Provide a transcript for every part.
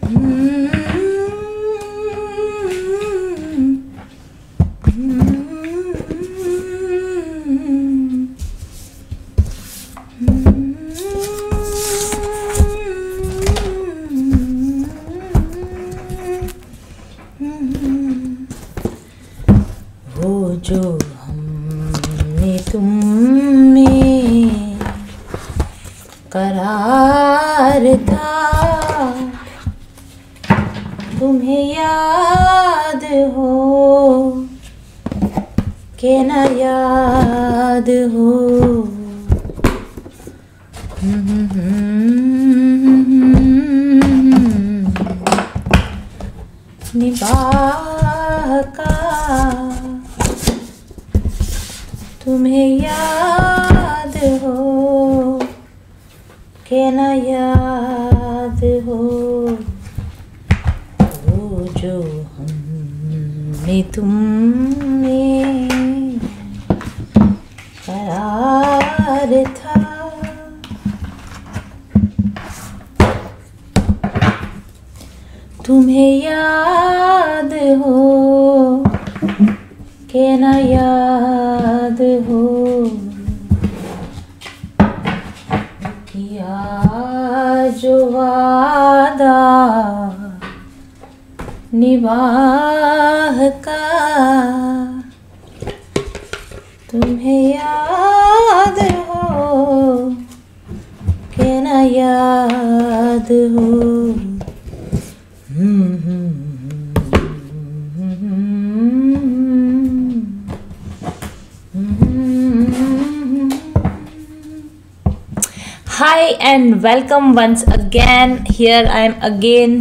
वो जो हमने तुम में करार था, तुम्हें याद हो के ना याद हो। निभाह का तुम्हें याद हो के ना याद हो। वो जो हमने तुम में करार था, तुम्हें याद हो के ना याद हो। किया जो वादा निभाह का, तुम्हें याद हो के ना याद हो। Hi and welcome once again. Here I am again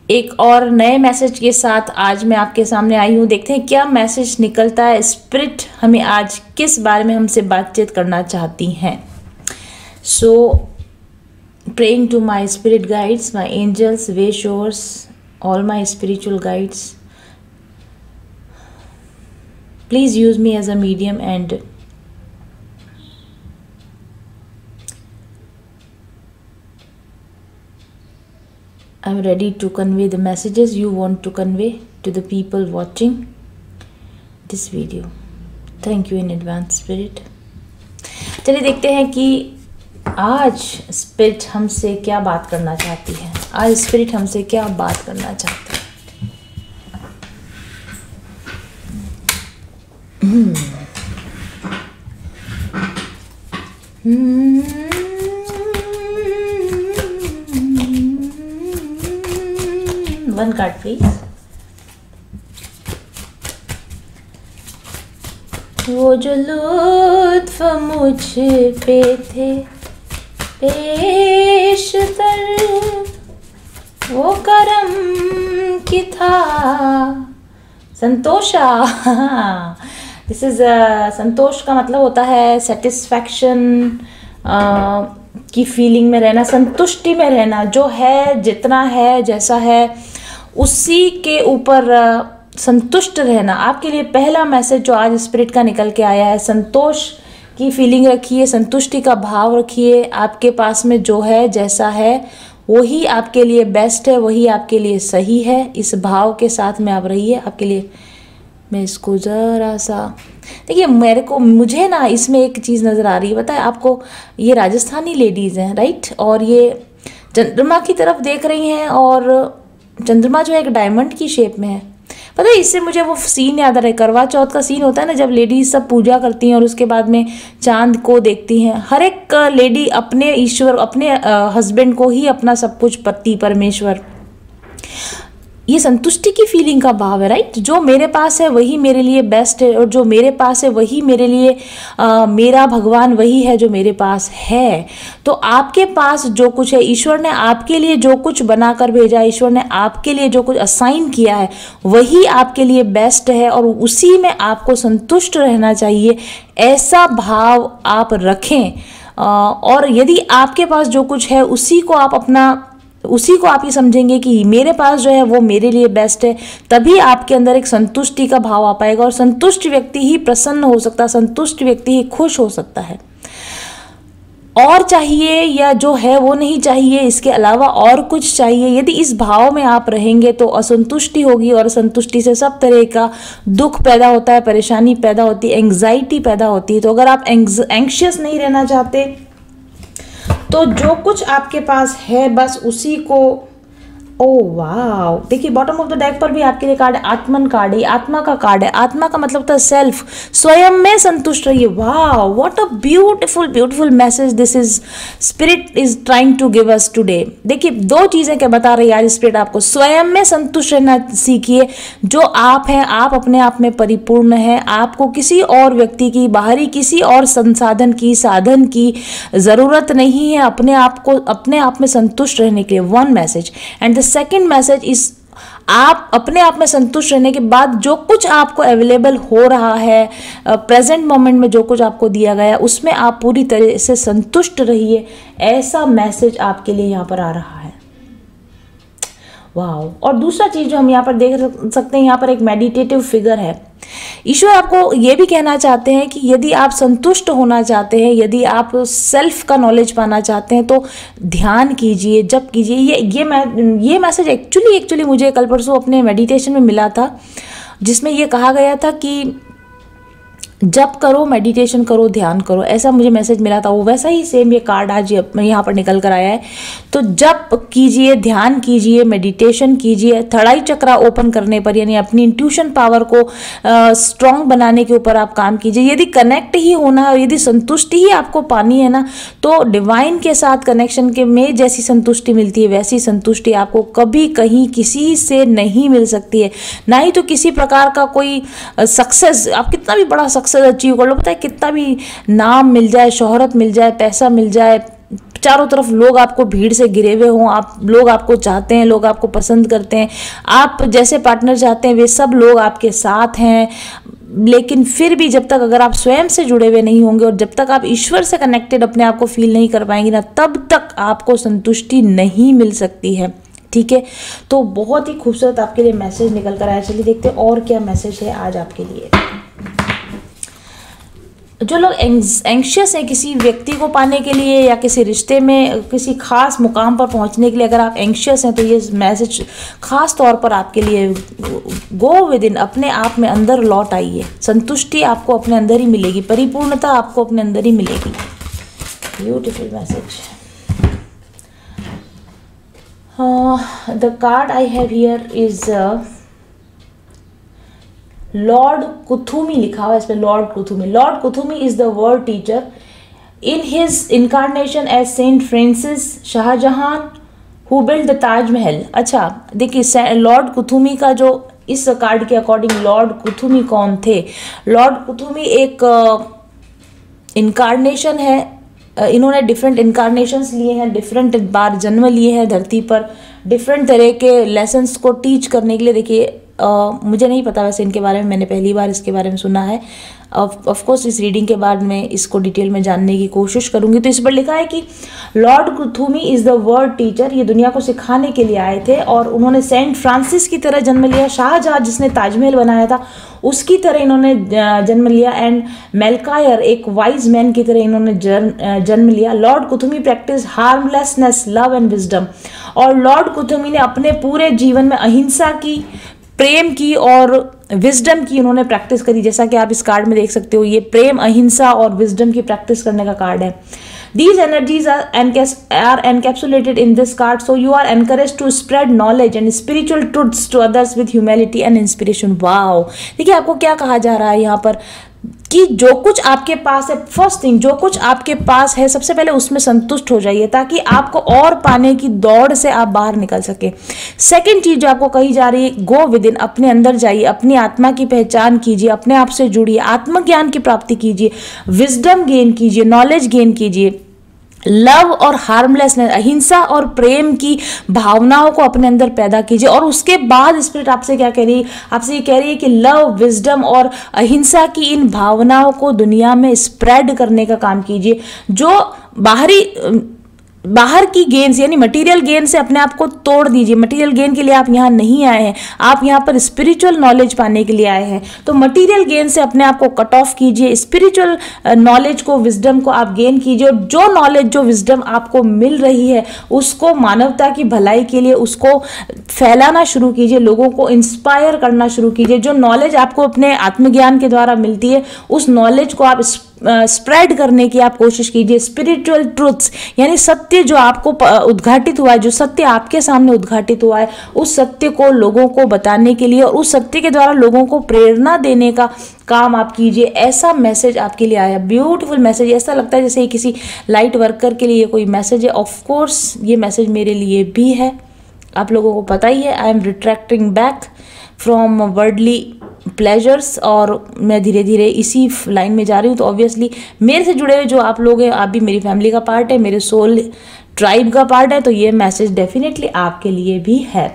एक और नए मैसेज के साथ आज मैं आपके सामने आई हूँ। देखते हैं क्या मैसेज निकलता है। स्पिरिट हमें आज किस बारे में हमसे बातचीत करना चाहती हैं। सो praying to my spirit guides, my angels, way showers, all my spiritual guides. Please use me as a medium and I'm ready to convey the messages you want to convey to the people watching this video. Thank you in advance, Spirit. चलिए देखते हैं कि आज spirit हमसे क्या बात करना चाहती है। आज स्पिरिट हमसे क्या बात करना चाहती है। One card please. वो जो लुत्फ मुझ पे थे पेशतर, वो करम की था। संतोषा दिस इज संतोष का मतलब होता है सेटिस्फैक्शन की फीलिंग में रहना, संतुष्टि में रहना। जो है, जितना है, जैसा है, उसी के ऊपर संतुष्ट रहना। आपके लिए पहला मैसेज जो आज स्पिरिट का निकल के आया है, संतोष की फीलिंग रखिए, संतुष्टि का भाव रखिए। आपके पास में जो है, जैसा है, वही आपके लिए बेस्ट है, वही आपके लिए सही है। इस भाव के साथ में आप रहिए। आपके लिए मैं इसको ज़रा सा देखिए, मुझे ना इसमें एक चीज़ नज़र आ रही है। पता है आपको, ये राजस्थानी लेडीज़ हैं, राइट, और ये चंद्रमा की तरफ देख रही हैं और चंद्रमा जो है एक डायमंड की शेप में है। पता है, इससे मुझे वो सीन याद आ रहा है, करवा चौथ का सीन होता है ना, जब लेडीज सब पूजा करती हैं और उसके बाद में चांद को देखती हैं। हर एक लेडी अपने ईश्वर, अपने हस्बैंड को ही अपना सब कुछ, पति परमेश्वर, ये संतुष्टि की फीलिंग का भाव है, राइट। जो मेरे पास है वही मेरे लिए बेस्ट है, और जो मेरे पास है वही मेरे लिए मेरा भगवान वही है जो मेरे पास है। तो आपके पास जो कुछ है, ईश्वर ने आपके लिए जो कुछ बनाकर भेजा, ईश्वर ने आपके लिए जो कुछ असाइन किया है, वही आपके लिए बेस्ट है और उसी में आपको संतुष्ट रहना चाहिए। ऐसा भाव आप रखें। और यदि आपके पास जो कुछ है उसी को आप ये समझेंगे कि मेरे पास जो है वो मेरे लिए बेस्ट है, तभी आपके अंदर एक संतुष्टि का भाव आ पाएगा। और संतुष्ट व्यक्ति ही प्रसन्न हो सकता है, संतुष्ट व्यक्ति ही खुश हो सकता है। और चाहिए या जो है वो नहीं चाहिए, इसके अलावा और कुछ चाहिए। यदि इस भाव में आप रहेंगे तो असंतुष्टि होगी, और असंतुष्टि से सब तरह का दुख पैदा होता है, परेशानी पैदा होती है, एंग्जाइटी पैदा होती है। तो अगर आप एंग्शियस नहीं रहना चाहते तो जो कुछ आपके पास है बस उसी को, ओ वाह, देखिए बॉटम ऑफ द डेक पर भी आपके लिए कार्ड है, आत्मन कार्ड है, आत्मा का कार्ड है। आत्मा का मतलब था सेल्फ, स्वयं में संतुष्ट रहिए। वाह, what a beautiful beautiful message this is spirit is trying to give us today. देखिए दो चीजें क्या बता रही है आज स्पिरिट आपको, स्वयं में संतुष्ट रहना सीखिए। जो आप हैं, आप अपने आप में परिपूर्ण हैं, आपको किसी और व्यक्ति की, बाहरी किसी और संसाधन की, साधन की जरूरत नहीं है अपने आप को अपने आप में संतुष्ट रहने के लिए। One message. And second message इस, आप अपने आप में संतुष्ट रहने के बाद जो कुछ आपको अवेलेबल हो रहा है प्रेजेंट मोमेंट में, जो कुछ आपको दिया गया उसमें आप पूरी तरह से संतुष्ट रहिए। ऐसा मैसेज आपके लिए यहाँ पर आ रहा है। वाह। और दूसरा चीज जो हम यहाँ पर देख सकते हैं, यहाँ पर एक मेडिटेटिव फिगर है। ईश्वर आपको ये भी कहना चाहते हैं कि यदि आप संतुष्ट होना चाहते हैं, यदि आप सेल्फ का नॉलेज पाना चाहते हैं तो ध्यान कीजिए, जप कीजिए। ये मैसेज एक्चुअली मुझे कल परसों अपने मेडिटेशन में मिला था, जिसमें ये कहा गया था कि जप करो, मेडिटेशन करो, ध्यान करो, ऐसा मुझे मैसेज मिला था। वो वैसा ही सेम ये कार्ड आज यहाँ पर निकल कर आया है। तो जप कीजिए, ध्यान कीजिए, मेडिटेशन कीजिए, थर्ड चक्रा ओपन करने पर, यानी अपनी इंट्यूशन पावर को स्ट्रांग बनाने के ऊपर आप काम कीजिए। यदि कनेक्ट ही होना है, यदि संतुष्टि ही आपको पानी है ना, तो डिवाइन के साथ कनेक्शन के में जैसी संतुष्टि मिलती है वैसी संतुष्टि आपको कभी कहीं किसी से नहीं मिल सकती है। ना ही तो किसी प्रकार का कोई सक्सेस, आप कितना भी बड़ा सक्सेस अचीव कर लो, पता है कितना भी नाम मिल जाए, शोहरत मिल जाए, पैसा मिल जाए, चारों तरफ लोग आपको भीड़ से घिरे हुए हों, लोग आपको चाहते हैं, लोग आपको पसंद करते हैं, आप जैसे पार्टनर चाहते हैं वे सब लोग आपके साथ हैं, लेकिन फिर भी जब तक अगर आप स्वयं से जुड़े हुए नहीं होंगे और जब तक आप ईश्वर से कनेक्टेड अपने आप को फील नहीं कर पाएंगे ना, तब तक आपको संतुष्टि नहीं मिल सकती है। ठीक है, तो बहुत ही खूबसूरत आपके लिए मैसेज निकल कर आया। चलिए देखते हैं और क्या मैसेज है आज आपके लिए। जो लोग एंग्शियस हैं किसी व्यक्ति को पाने के लिए या किसी रिश्ते में किसी खास मुकाम पर पहुंचने के लिए, अगर आप एंग्शियस हैं तो ये मैसेज खास तौर पर आपके लिए, गो विद इन, अपने आप में अंदर लौट आइए। संतुष्टि आपको अपने अंदर ही मिलेगी, परिपूर्णता आपको अपने अंदर ही मिलेगी। Beautiful message. The card I have here is lord Kuthumi लिखा हुआ है इस पर, lord Kuthumi. Lord Kuthumi is the world teacher in his incarnation as saint Francis Shahjahan who build the Taj Mahal. अच्छा देखिए, लॉर्ड कुथुमी का जो इस कार्ड के अकॉर्डिंग लॉर्ड कुथुमी कौन थे? लॉर्ड कुथुमी एक इनकारनेशन है, इन्होंने डिफरेंट इनकारनेशंस लिए हैं, डिफरेंट बार जन्म लिए हैं धरती पर, डिफरेंट तरह के लेसन्स को टीच करने के लिए। देखिए मुझे नहीं पता वैसे इनके बारे में, मैंने पहली बार इसके बारे में सुना है। ऑफ कोर्स इस रीडिंग के बाद मैं इसको डिटेल में जानने की कोशिश करूंगी। तो इस पर लिखा है कि lord Kuthumi is the world teacher, ये दुनिया को सिखाने के लिए आए थे और उन्होंने सेंट फ्रांसिस की तरह जन्म लिया। शाहजहां जिसने ताजमहल बनाया था उसकी तरह इन्होंने जन्म लिया। एंड मेलकायर एक वाइज मैन की तरह इन्होंने जन्म लिया। Lord Kuthumi practice harmlessness, love and wisdom. और लॉर्ड कुथुमी ने अपने पूरे जीवन में अहिंसा की, प्रेम की और विजडम की उन्होंने प्रैक्टिस करी। जैसा कि आप इस कार्ड में देख सकते हो, ये प्रेम, अहिंसा और विजडम की प्रैक्टिस करने का कार्ड है। These energies are encapsulated in this card, so you are encouraged to spread knowledge and spiritual truths to others with humility and inspiration. Wow! देखिए आपको क्या कहा जा रहा है यहाँ पर कि जो कुछ आपके पास है, फर्स्ट थिंग जो कुछ आपके पास है सबसे पहले उसमें संतुष्ट हो जाइए ताकि आपको और पाने की दौड़ से आप बाहर निकल सके। सेकंड चीज जो आपको कही जा रही है, गो विद इन, अपने अंदर जाइए, अपनी आत्मा की पहचान कीजिए, अपने आप से जुड़िए, आत्मज्ञान की प्राप्ति कीजिए, विजडम गेन कीजिए, नॉलेज गेन कीजिए, लव और हार्मलेसनेस, अहिंसा और प्रेम की भावनाओं को अपने अंदर पैदा कीजिए। और उसके बाद स्पिरिट आपसे क्या कह रही है? आपसे ये कह रही है कि लव, विजडम और अहिंसा की इन भावनाओं को दुनिया में स्प्रेड करने का काम कीजिए। जो बाहरी बाहर की गेन से यानी मटेरियल गेन से अपने आप को तोड़ दीजिए। मटेरियल गेन के लिए आप यहाँ नहीं आए हैं, आप यहाँ पर स्पिरिचुअल नॉलेज पाने के लिए आए हैं। तो मटेरियल गेन से अपने आप को कट ऑफ कीजिए, स्पिरिचुअल नॉलेज को, विजडम को आप गेन कीजिए। और जो नॉलेज, जो विजडम आपको मिल रही है उसको मानवता की भलाई के लिए उसको फैलाना शुरू कीजिए, लोगों को इंस्पायर करना शुरू कीजिए। जो नॉलेज आपको अपने आत्मज्ञान के द्वारा मिलती है उस नॉलेज को आप स्प्रेड करने की आप कोशिश कीजिए। स्पिरिचुअल ट्रुथ्स यानी सत्य जो आपको उद्घाटित हुआ है, जो सत्य आपके सामने उद्घाटित हुआ है, उस सत्य को लोगों को बताने के लिए और उस सत्य के द्वारा लोगों को प्रेरणा देने का काम आप कीजिए। ऐसा मैसेज आपके लिए आया, ब्यूटीफुल मैसेज। ऐसा लगता है जैसे किसी लाइट वर्कर के लिए कोई मैसेज है। ऑफ कोर्स ये मैसेज मेरे लिए भी है, आप लोगों को पता ही है। I am retracting back from worldly pleasures और मैं धीरे धीरे इसी लाइन में जा रही हूँ। तो ऑब्वियसली मेरे से जुड़े हुए जो आप लोग हैं, आप भी मेरी फैमिली का पार्ट है, मेरे सोल ट्राइब का पार्ट है, तो ये मैसेज डेफिनेटली आपके लिए भी है।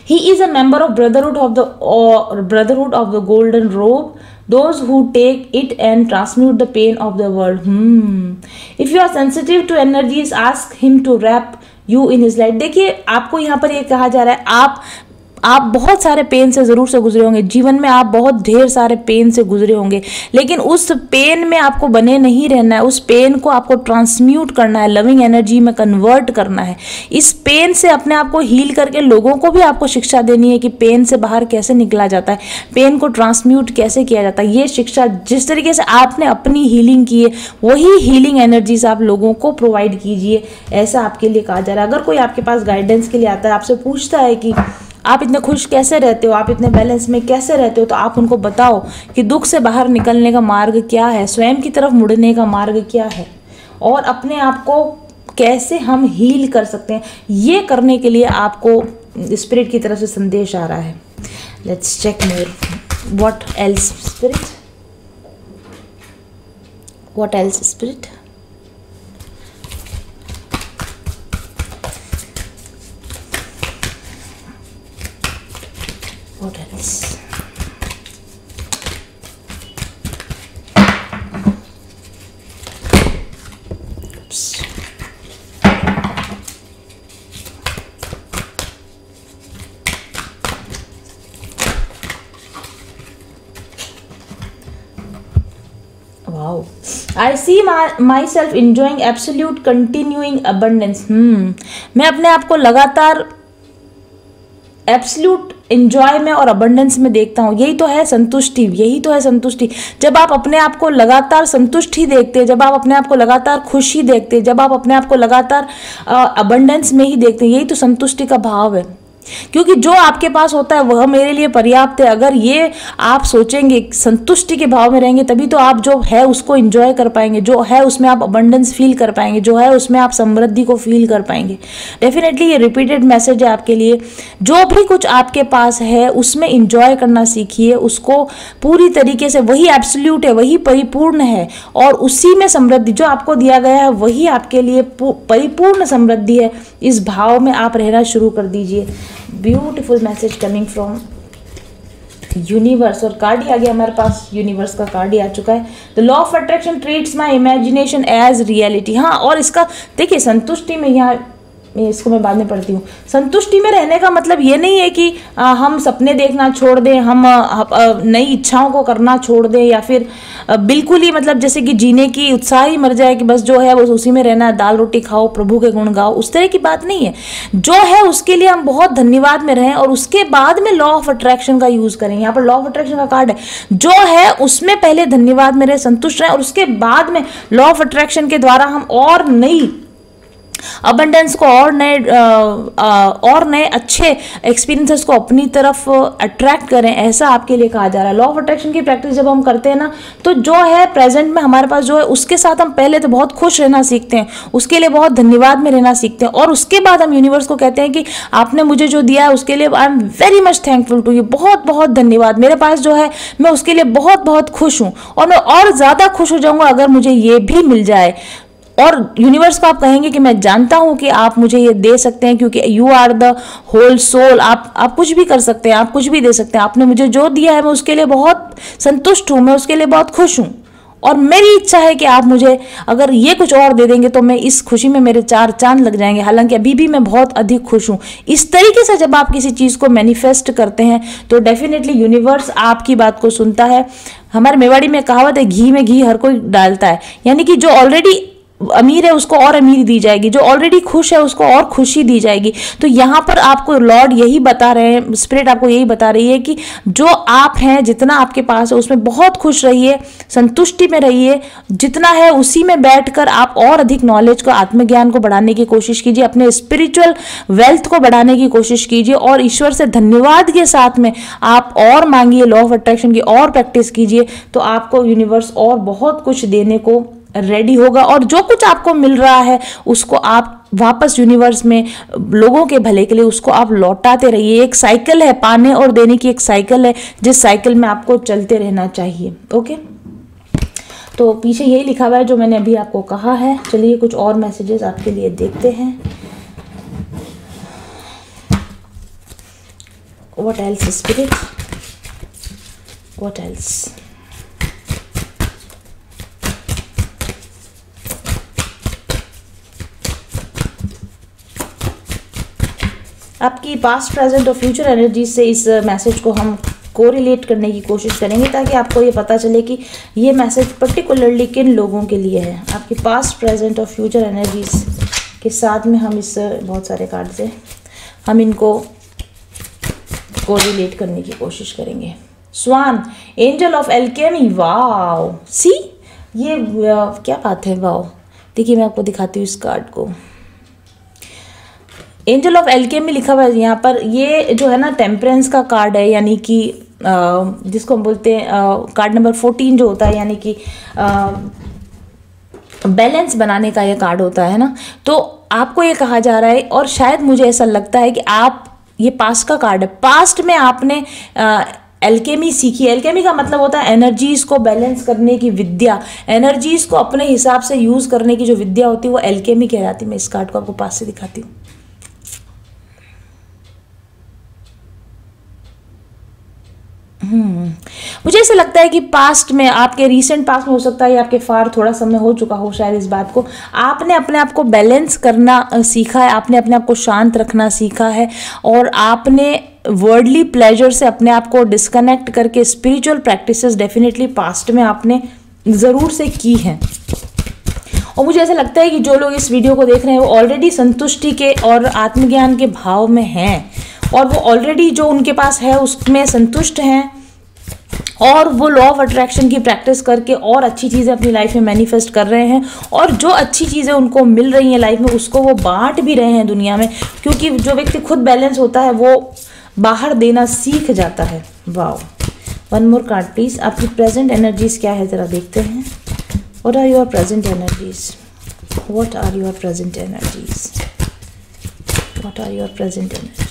He is a member of brotherhood of the golden robe, those who take it and transmute the pain of the world. If you are sensitive to energies, ask him to wrap you in his light. देखिए आपको यहाँ पर ये कहा जा रहा है, आप बहुत सारे पेन से ज़रूर से गुजरे होंगे जीवन में, आप बहुत ढेर सारे पेन से गुजरे होंगे, लेकिन उस पेन में आपको बने नहीं रहना है। उस पेन को आपको ट्रांसम्यूट करना है, लविंग एनर्जी में कन्वर्ट करना है। इस पेन से अपने आप को हील करके लोगों को भी आपको शिक्षा देनी है कि पेन से बाहर कैसे निकला जाता है, पेन को ट्रांसम्यूट कैसे किया जाता है। ये शिक्षा जिस तरीके से आपने अपनी हीलिंग की है वही हीलिंग एनर्जीज आप लोगों को प्रोवाइड कीजिए, ऐसा आपके लिए कहा जा रहा है। अगर कोई आपके पास गाइडेंस के लिए आता है, आपसे पूछता है कि आप इतने खुश कैसे रहते हो, आप इतने बैलेंस में कैसे रहते हो, तो आप उनको बताओ कि दुख से बाहर निकलने का मार्ग क्या है, स्वयं की तरफ मुड़ने का मार्ग क्या है और अपने आप को कैसे हम हील कर सकते हैं। ये करने के लिए आपको स्पिरिट की तरफ से संदेश आ रहा है। Let's check more, what else spirit, what else spirit. What else? Oops. Wow. I see myself enjoying absolute continuing abundance. मैं अपने आप को लगातार एब्सोल्यूट एंजॉय में और अबंडेंस में देखता हूँ। यही तो है संतुष्टि, यही तो है संतुष्टि। जब आप अपने आप को लगातार संतुष्टि देखते हैं, जब आप अपने आप को लगातार खुशी देखते हैं, जब आप अपने आप को लगातार अबंडेंस में ही देखते हैं, यही तो संतुष्टि का भाव है। क्योंकि जो आपके पास होता है वह मेरे लिए पर्याप्त है। अगर ये आप सोचेंगे, संतुष्टि के भाव में रहेंगे, तभी तो आप जो है उसको एंजॉय कर पाएंगे, जो है उसमें आप अबंडेंस फील कर पाएंगे, जो है उसमें आप समृद्धि को फील कर पाएंगे। डेफिनेटली ये रिपीटेड मैसेज है आपके लिए। जो भी कुछ आपके पास है उसमें एंजॉय करना सीखिए, उसको पूरी तरीके से, वही एब्सोल्यूट है, वही परिपूर्ण है और उसी में समृद्धि जो आपको दिया गया है वही आपके लिए परिपूर्ण समृद्धि है। इस भाव में आप रहना शुरू कर दीजिए। Beautiful message coming from universe. और कार्ड ही आ गया हमारे पास, यूनिवर्स का कार्ड ही आ चुका है। The law of attraction treats my imagination as reality. हाँ, और इसका देखिए संतुष्टि में, यहाँ इसको मैं बाद में पढ़ती हूँ। संतुष्टि में रहने का मतलब ये नहीं है कि हम सपने देखना छोड़ दें, हम नई इच्छाओं को करना छोड़ दें, या फिर बिल्कुल ही मतलब जैसे कि जीने की उत्साह ही मर जाए कि बस जो है बस उसी में रहना, दाल रोटी खाओ, प्रभु के गुण गाओ, उस तरह की बात नहीं है। जो है उसके लिए हम बहुत धन्यवाद में रहें और उसके बाद में लॉ ऑफ अट्रैक्शन का यूज करें। यहाँ पर लॉ ऑफ अट्रैक्शन का कार्ड है, जो है उसमें पहले धन्यवाद में रहे, संतुष्ट रहें और उसके बाद में लॉ ऑफ अट्रैक्शन के द्वारा हम और नई अबंडेंस को और नए अच्छे एक्सपीरियंसेस को अपनी तरफ अट्रैक्ट करें, ऐसा आपके लिए कहा जा रहा है। लॉ ऑफ अट्रैक्शन की प्रैक्टिस जब हम करते हैं ना, तो जो है प्रेजेंट में हमारे पास जो है उसके साथ हम पहले तो बहुत खुश रहना सीखते हैं, उसके लिए बहुत धन्यवाद में रहना सीखते हैं और उसके बाद हम यूनिवर्स को कहते हैं कि आपने मुझे जो दिया है उसके लिए I am very much thankful to you, बहुत बहुत धन्यवाद। मेरे पास जो है मैं उसके लिए बहुत बहुत खुश हूँ और मैं और ज़्यादा खुश हो जाऊँगा अगर मुझे ये भी मिल जाए। और यूनिवर्स को आप कहेंगे कि मैं जानता हूं कि आप मुझे ये दे सकते हैं, क्योंकि you are the whole soul. आप कुछ भी कर सकते हैं, आप कुछ भी दे सकते हैं। आपने मुझे जो दिया है मैं उसके लिए बहुत संतुष्ट हूं, मैं उसके लिए बहुत खुश हूं और मेरी इच्छा है कि आप मुझे अगर ये कुछ और दे देंगे तो मैं इस खुशी में मेरे 4 चांद लग जाएंगे, हालांकि अभी भी मैं बहुत अधिक खुश हूँ। इस तरीके से जब आप किसी चीज़ को मैनिफेस्ट करते हैं तो डेफिनेटली यूनिवर्स आपकी बात को सुनता है। हमारे मेवाड़ी में कहावत है, घी में घी हर कोई डालता है, यानी कि जो ऑलरेडी अमीर है उसको और अमीरी दी जाएगी, जो ऑलरेडी खुश है उसको और खुशी दी जाएगी। तो यहाँ पर आपको लॉर्ड यही बता रहे हैं, स्पिरिट आपको यही बता रही है कि जो आप हैं, जितना आपके पास है उसमें बहुत खुश रहिए, संतुष्टि में रहिए। जितना है उसी में बैठकर आप और अधिक नॉलेज को, आत्मज्ञान को बढ़ाने की कोशिश कीजिए, अपने स्पिरिचुअल वेल्थ को बढ़ाने की कोशिश कीजिए और ईश्वर से धन्यवाद के साथ में आप और मांगिए, लॉ ऑफ अट्रैक्शन की और प्रैक्टिस कीजिए, तो आपको यूनिवर्स और बहुत कुछ देने को रेडी होगा। और जो कुछ आपको मिल रहा है उसको आप वापस यूनिवर्स में लोगों के भले के लिए उसको आप लौटाते रहिए। एक साइकिल है, पाने और देने की एक साइकिल है, जिस साइकिल में आपको चलते रहना चाहिए। ओके, तो पीछे यही लिखा हुआ है जो मैंने अभी आपको कहा है। चलिए कुछ और मैसेजेस आपके लिए देखते हैं। What else spirit, what else? आपकी पास्ट, प्रेजेंट और फ्यूचर एनर्जी से इस मैसेज को हम कोरिलेट करने की कोशिश करेंगे ताकि आपको ये पता चले कि ये मैसेज पर्टिकुलरली किन लोगों के लिए है। आपकी पास्ट, प्रेजेंट और फ्यूचर एनर्जीज के साथ में हम इस बहुत सारे कार्ड से हम इनको कोरिलेट करने की कोशिश करेंगे। स्वान, एंजल ऑफ एल्केमी, वाओ, सी ये क्या बात है, वाओ। देखिए मैं आपको दिखाती हूँ इस कार्ड को। एंजल ऑफ एल्केमी लिखा हुआ है यहाँ पर। ये जो है ना टेम्परेंस का कार्ड है, यानी कि जिसको हम बोलते हैं कार्ड नंबर 14 जो होता है, यानी कि बैलेंस बनाने का ये कार्ड होता है ना। तो आपको ये कहा जा रहा है, और शायद मुझे ऐसा लगता है कि आप, ये पास्ट का कार्ड है, पास्ट में आपने एल्केमी सीखी। एल्केमी का मतलब होता है एनर्जीज को बैलेंस करने की विद्या, एनर्जीज को अपने हिसाब से यूज करने की जो विद्या होती है वो एल्केमी कहलाती है। मैं इस कार्ड को आपको पास से दिखाती हूँ। मुझे ऐसा लगता है कि पास्ट में, आपके रीसेंट पास्ट में हो सकता है या आपके फार थोड़ा समय हो चुका हो शायद इस बात को, आपने अपने आप को बैलेंस करना सीखा है, आपने अपने आप को शांत रखना सीखा है, और आपने वर्ल्डली प्लेजर से अपने आप को डिस्कनेक्ट करके स्पिरिचुअल प्रैक्टिसेस डेफिनेटली पास्ट में आपने ज़रूर से की हैं। और मुझे ऐसा लगता है कि जो लोग इस वीडियो को देख रहे हैं वो ऑलरेडी संतुष्टि के और आत्मज्ञान के भाव में हैं, और वो ऑलरेडी जो उनके पास है उसमें संतुष्ट हैं, और वो लॉ ऑफ अट्रैक्शन की प्रैक्टिस करके और अच्छी चीज़ें अपनी लाइफ में मैनिफेस्ट कर रहे हैं, और जो अच्छी चीज़ें उनको मिल रही हैं लाइफ में उसको वो बांट भी रहे हैं दुनिया में, क्योंकि जो व्यक्ति खुद बैलेंस होता है वो बाहर देना सीख जाता है। Wow, one more card please. आपकी प्रेजेंट एनर्जीज क्या है ज़रा देखते हैं। What are your present energies, what are your present energies, what are your present energies.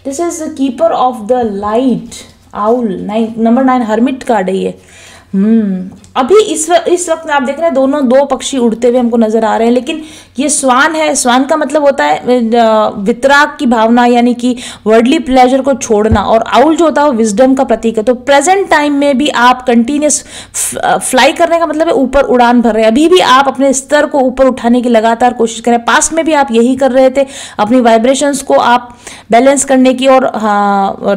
This is the keeper of the light, owl, number 9 hermit card है ये। अभी इस वक्त आप देख रहे हैं दो पक्षी उड़ते हुए हमको नजर आ रहे हैं, लेकिन ये स्वान है। स्वान का मतलब होता है वितराग की भावना, यानी कि वर्ल्डली प्लेजर को छोड़ना, और आउल जो होता है वो विजडम का प्रतीक है। तो प्रेजेंट टाइम में भी आप कंटिन्यूस फ्लाई करने का मतलब है ऊपर उड़ान भर रहे हैं। अभी भी आप अपने स्तर को ऊपर उठाने की लगातार कोशिश करें। पास्ट में भी आप यही कर रहे थे, अपनी वाइब्रेशंस को आप बैलेंस करने की और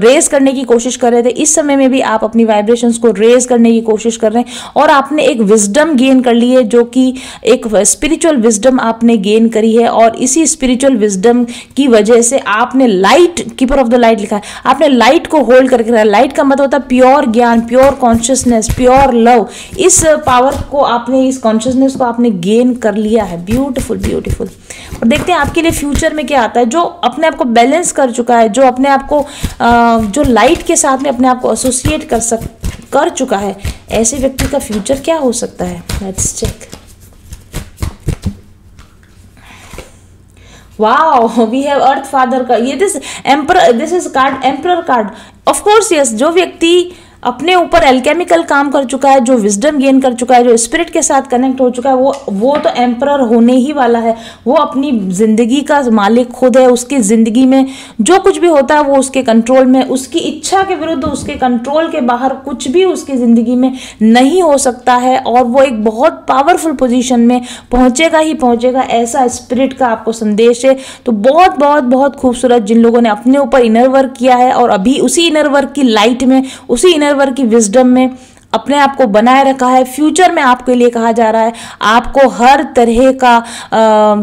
रेज करने की कोशिश कर रहे थे। इस समय में भी आप अपनी वाइब्रेशंस को रेज करने की कोशिश कर रहे हैं, और आपने एक विजडम गेन कर ली है, जो कि एक स्पिरिचुअल विजडम आपने गेन करी है। और इसी स्पिरिचुअल विजडम की वजह से आपने light, keeper of the light लिखा है, आपने लाइट को होल्ड करके रखा है। लाइट का मतलब होता है प्योर ज्ञान, प्योर कॉन्शियसनेस, प्योर लव। इस पावर को आपने, इस कॉन्शियसनेस को आपने गेन कर लिया है। Beautiful, beautiful. और देखते हैं आपके लिए फ्यूचर में क्या आता है। जो अपने आप को बैलेंस कर चुका है, जो अपने आप को जो लाइट के साथ में अपने आप को एसोसिएट कर चुका है, ऐसे व्यक्ति का फ्यूचर क्या हो सकता है। Let's check. Wow, we have earth father का ये this emperor, this is card emperor card. Of course yes, जो व्यक्ति अपने ऊपर एल्केमिकल काम कर चुका है, जो विजडम गेन कर चुका है, जो स्पिरिट के साथ कनेक्ट हो चुका है, वो तो एम्परर होने ही वाला है। वो अपनी जिंदगी का मालिक खुद है। उसकी जिंदगी में जो कुछ भी होता है वो उसके कंट्रोल में, उसकी इच्छा के विरुद्ध, उसके कंट्रोल के बाहर कुछ भी उसकी जिंदगी में नहीं हो सकता है। और वो एक बहुत पावरफुल पोजीशन में पहुंचेगा ही पहुंचेगा, ऐसा स्पिरिट का आपको संदेश है। तो बहुत बहुत बहुत खूबसूरत, जिन लोगों ने अपने ऊपर इनर वर्क किया है और अभी उसी इनर वर्क की लाइट में, उसी इनर वर्क की विजडम में अपने आप को बनाए रखा है। फ्यूचर में आपके लिए कहा जा रहा है आपको हर तरह का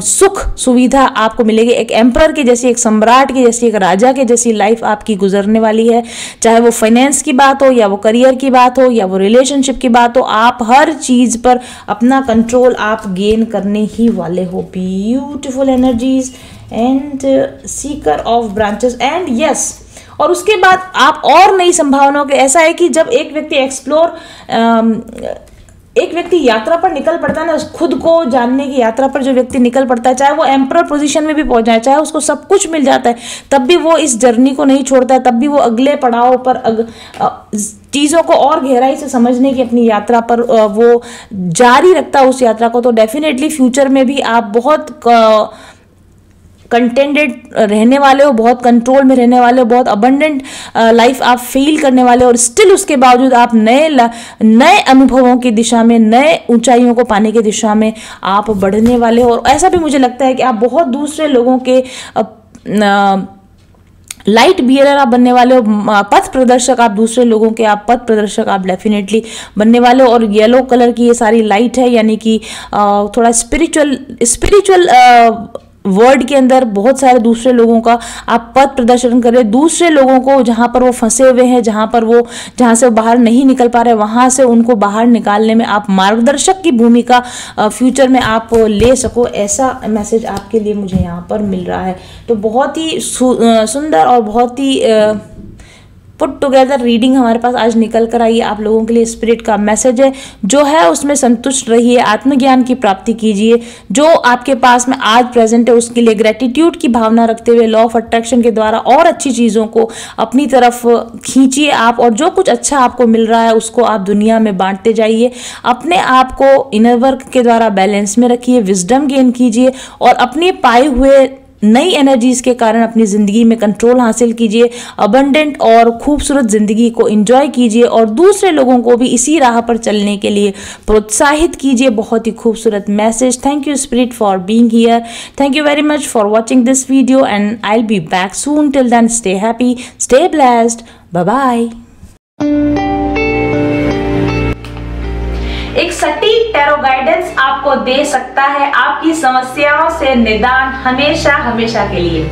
सुख सुविधा आपको मिलेगी। एक एम्परर की जैसी, एक सम्राट की जैसी, एक राजा के जैसी लाइफ आपकी गुजरने वाली है। चाहे वो फाइनेंस की बात हो, या वो करियर की बात हो, या वो रिलेशनशिप की बात हो, आप हर चीज पर अपना कंट्रोल आप गेन करने ही वाले हो। Beautiful energies and Sikar of branches and yes. और उसके बाद आप और नई संभावनाओं के, ऐसा है कि जब एक व्यक्ति यात्रा पर निकल पड़ता है ना, खुद को जानने की यात्रा पर जो व्यक्ति निकल पड़ता है, चाहे वो एम्परर पोजीशन में भी पहुंच जाए, चाहे उसको सब कुछ मिल जाता है, तब भी वो इस जर्नी को नहीं छोड़ता है। तब भी वो अगले पड़ाव पर चीज़ों को और गहराई से समझने की अपनी यात्रा पर वो जारी रखता है उस यात्रा को। तो डेफिनेटली फ्यूचर में भी आप बहुत कंटेंटेड रहने वाले हो, बहुत कंट्रोल में रहने वाले हो, बहुत अबंडेंट लाइफ आप फील करने वाले हो। और स्टिल उसके बावजूद आप नए अनुभवों की दिशा में, नए ऊंचाइयों को पाने की दिशा में आप बढ़ने वाले हो। और ऐसा भी मुझे लगता है कि आप बहुत दूसरे लोगों के लाइट बियरर आप बनने वाले हो, पथ प्रदर्शक आप दूसरे लोगों के, आप पथ प्रदर्शक आप डेफिनेटली बनने वाले हो। और येलो कलर की ये सारी लाइट है, यानी कि थोड़ा स्पिरिचुअल वर्ड के अंदर बहुत सारे दूसरे लोगों का आप पथ प्रदर्शन कर रहे हैं। दूसरे लोगों को जहां पर वो फंसे हुए हैं, जहां से वो बाहर नहीं निकल पा रहे, वहां से उनको बाहर निकालने में आप मार्गदर्शक की भूमिका फ्यूचर में आप ले सको, ऐसा मैसेज आपके लिए मुझे यहाँ पर मिल रहा है। तो बहुत ही सुंदर और बहुत ही पुट टुगेदर रीडिंग हमारे पास आज निकल कर आई है। आप लोगों के लिए स्पिरिट का मैसेज है जो है उसमें संतुष्ट रहिए, आत्मज्ञान की प्राप्ति कीजिए। जो आपके पास में आज प्रेजेंट है उसके लिए ग्रेटिट्यूड की भावना रखते हुए लॉ ऑफ अट्रैक्शन के द्वारा और अच्छी चीज़ों को अपनी तरफ खींचिए आप। और जो कुछ अच्छा आपको मिल रहा है उसको आप दुनिया में बांटते जाइए। अपने आप को इनर वर्क के द्वारा बैलेंस में रखिए, विजडम गेन कीजिए और अपने पाए हुए नई एनर्जीज के कारण अपनी ज़िंदगी में कंट्रोल हासिल कीजिए। अबंडेंट और खूबसूरत ज़िंदगी को एंजॉय कीजिए और दूसरे लोगों को भी इसी राह पर चलने के लिए प्रोत्साहित कीजिए। बहुत ही खूबसूरत message. Thank you spirit for being here. Thank you very much for watching this video and I will be back soon. Till then stay happy, stay blessed, bye bye. एक सटीक टैरो गाइडेंस आपको दे सकता है आपकी समस्याओं से निदान हमेशा हमेशा के लिए।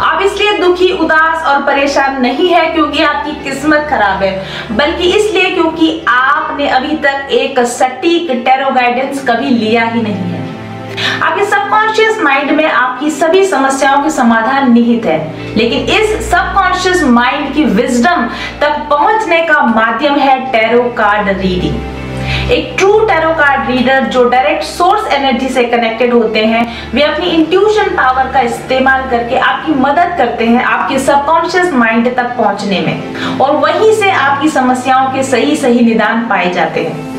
आप इसलिए दुखी, उदास और परेशान नहीं है क्योंकि आपकी किस्मत खराब है, बल्कि इसलिए क्योंकि आपने अभी तक एक सटीक टैरो गाइडेंस कभी लिया ही नहीं है। आपके सबकॉन्शियस माइंड में आपकी सभी समस्याओं के समाधान निहित है, लेकिन इस सबकॉन्शियस माइंड की विजडम तक पहुंचने का माध्यम है टैरो कार्ड रीडिंग। एक ट्रू टैरो कार्ड रीडर जो डायरेक्ट सोर्स एनर्जी से कनेक्टेड होते हैं, वे अपनी इंट्यूशन पावर का इस्तेमाल करके आपकी मदद करते हैं आपके सबकॉन्शियस माइंड तक पहुंचने में, और वहीं से आपकी समस्याओं के सही सही निदान पाए जाते हैं।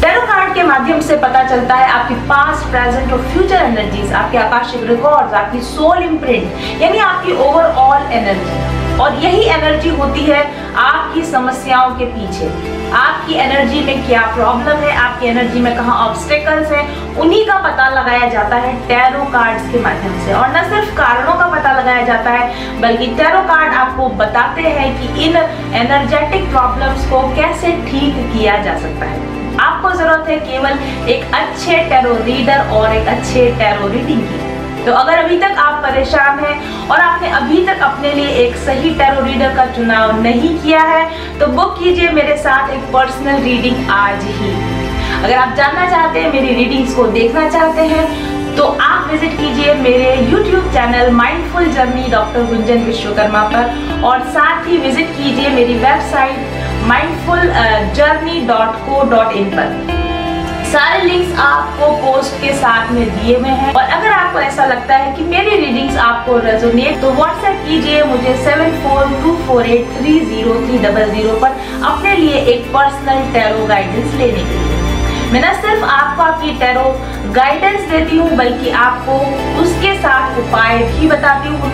टैरो कार्ड के माध्यम से पता चलता है आपकी पास्ट, प्रेजेंट और फ्यूचर एनर्जीज, आपके आकाशिक रिकॉर्ड्स, आपकी सोल इम्प्रिंट यानी आपकी ओवरऑल एनर्जी। और यही एनर्जी होती है आपकी समस्याओं के पीछे। आपकी एनर्जी में क्या प्रॉब्लम है, आपकी एनर्जी में कहाँ ऑब्स्टेकल्स हैं, उन्हीं का पता लगाया जाता है टैरो कार्ड्स के माध्यम से। और न सिर्फ कारणों का पता लगाया जाता है, बल्कि टैरो कार्ड आपको बताते हैं कि इन एनर्जेटिक प्रॉब्लम्स को कैसे ठीक किया जा सकता है। आपको जरूरत है केवल एक अच्छे टैरो रीडर और एक अच्छे टैरो रीडिंग की। तो अगर अभी तक आप परेशान हैं और आपने अभी तक अपने लिए एक सही टैरो रीडर का चुनाव नहीं किया है, तो बुक कीजिए मेरे साथ एक पर्सनल रीडिंग आज ही। अगर आप जानना चाहते हैं, मेरी रीडिंग्स को देखना चाहते हैं, तो आप विजिट कीजिए मेरे YouTube channel mindful journey doctor Gunjan Vishwakarma पर, और साथ ही विजिट कीजिए मेरी वेबसाइट mindfuljourney.co.in पर। सारे लिंक्स आपको पोस्ट के साथ में दिए हुए हैं। और अगर आपको ऐसा लगता है कि मेरी रीडिंग्स आपको रेजोनेट, तो व्हाट्सएप कीजिए मुझे 7424830300 पर अपने लिए एक पर्सनल टैरो गाइडेंस लेने के लिए। मैं न सिर्फ आपको आपकी टैरो गाइडेंस देती हूँ, बल्कि आपको उसके साथ उपाय भी बताती हूँ।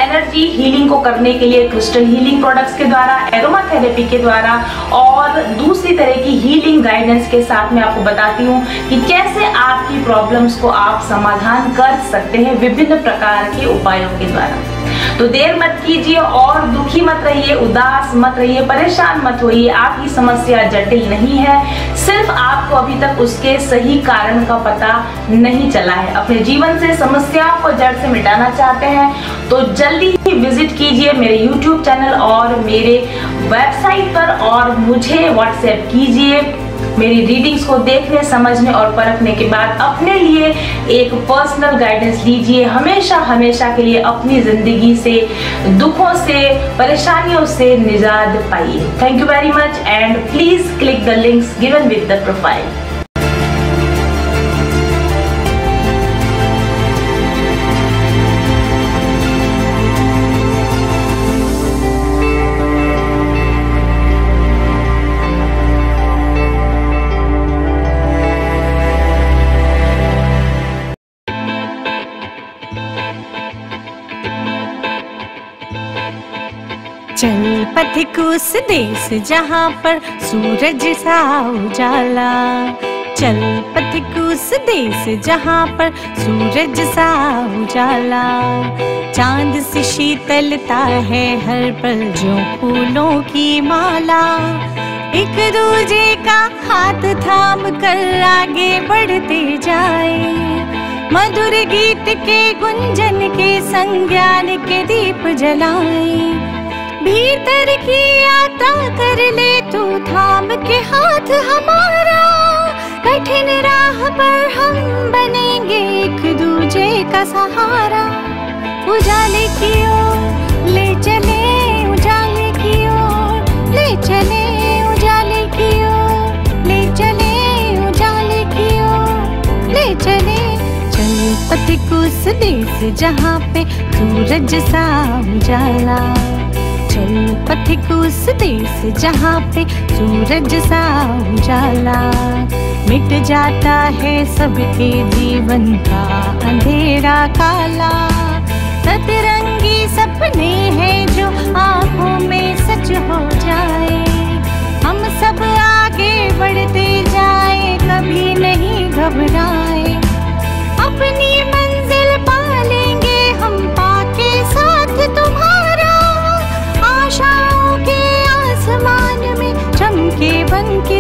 एनर्जी हीलिंग को करने के लिए क्रिस्टल हीलिंग प्रोडक्ट्स के द्वारा, एरोमा थेरेपी के द्वारा और दूसरी तरह की हीलिंग गाइडेंस के साथ मैं आपको बताती हूँ कि कैसे आपकी प्रॉब्लम्स को आप समाधान कर सकते हैं विभिन्न प्रकार के उपायों के द्वारा। तो देर मत कीजिए और दुखी मत रहिए, उदास मत रहिए, परेशान मत होइए। आपकी समस्या जटिल नहीं है, सिर्फ आपको अभी तक उसके सही कारण का पता नहीं चला है। अपने जीवन से समस्याओं को जड़ से मिटाना चाहते हैं तो जल्दी ही विजिट कीजिए मेरे YouTube चैनल और मेरे वेबसाइट पर और मुझे व्हाट्सएप कीजिए। मेरी रीडिंग्स को देखने, समझने और परखने के बाद अपने लिए एक पर्सनल गाइडेंस लीजिए। हमेशा हमेशा के लिए अपनी जिंदगी से, दुखों से, परेशानियों से निजात पाइए। Thank you very much and please click the links given with the profile. चल पथिक उस देश जहाँ पर सूरज सा उजाला, चल पथिक उस देश जहाँ पर सूरज सा उजाला। चांद से शीतलता है हर पल जो फूलों की माला। एक दूजे का हाथ थाम कर आगे बढ़ते जाए, मधुर गीत के गुंजन के संग ज्ञान के दीप जलाए। भीतर की यात्रा कर ले तू थाम के हाथ हमारा, कठिन राह पर हम बनेंगे एक दूजे का सहारा। उजाले की ओर ले चले, उजाले की ओर ले चले, उजाले की ओर ले चले, उजाले की ओर ले चले। चल पथिक उस देश जहाँ पे सूरज सा उजाला, चल पथिक उस देश जहाँ पे सूरज सा उजाला। मिट जाता है सबके जीवन का अंधेरा काला, सतरंगी सपने हैं जो आँखों में सच हो जाए। हम सब आगे बढ़ते जाए, कभी नहीं घबराए। अपनी मंजिल पा लेंगे हम पाके साथ तुम्हारा। आशाओं के आसमान में चमके बन के